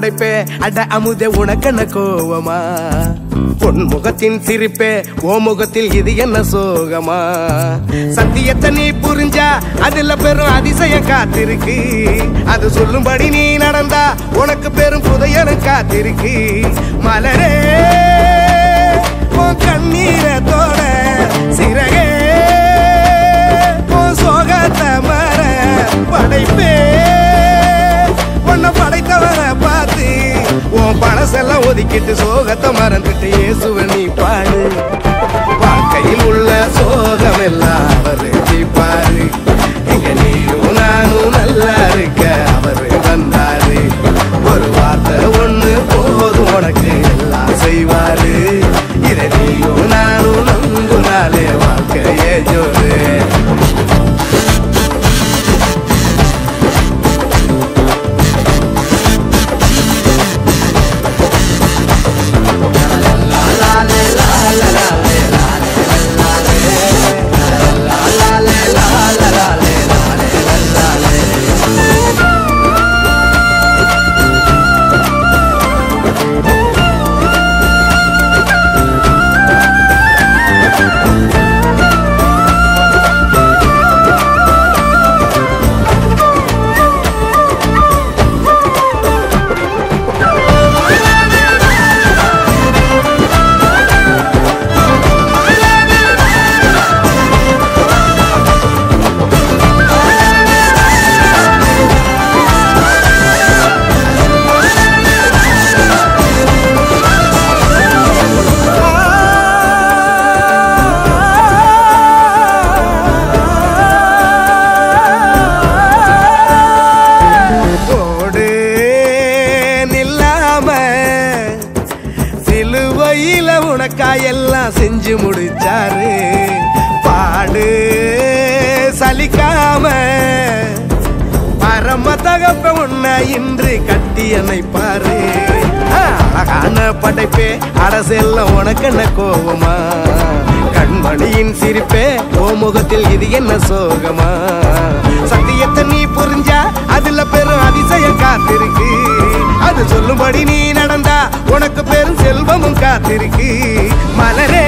படைப்பே அட அமுதே உனக்கென்ன கோவமா பொன்முகத்தின் சிரிப்பே ஓ முகத்தில் இது என்ன சோகமா சத்தியத்தை நீ புரிஞ்சா அதுல பெரும் அதிசயம் காத்திருக்கு அது சொல்லும்படி நீ நடந்தா உனக்கு பெரும் புதையலும் காத்திருக்கு மலரே உன் கண்ணீரத்தோட சிறகே உன் சோகத்தை மற படைப்பே உன்னை படைத்தவரை பார்த்து உன் பழசெல்லாம் ஒதுக்கிட்டு சோகத்தை மறந்துட்டு இயேசுவை நீ பாடு வாழ்க்கையில் உள்ள சோகம் எல்லாம் அவரு தீர்ப்பாரு இங்க நீயும் நானும் நல்லா இருக்க அவரு வந்தாரு ஒரு வார்த்தை ஒண்ணு போதும் உனக்கு எல்லாம் செய்வாரு இதை நீயும் நானும் நம்புனாலே வாழ்க்கையே ஜோரு உனக்காயெல்லாம் செஞ்சு முடிச்சாரு பாடு சலிக்காம பரம தகப்ப உன்னை இன்று கட்டி அணைப்பாரு அழகான படைப்பே அரசெல்லாம் உனக்கென்ன கோவமா கண்மணியின் சிரிப்பே ஓ முகத்தில் இது என்ன சோகமா சத்தியத்தை நீ புரிஞ்சா அதுல பெரும் அதிசயம் காத்திருக்கு அது சொல்லும்படி நீ நடந்தா உனக்கு பெரும் செல்வமும் காத்திருக்கு மலரே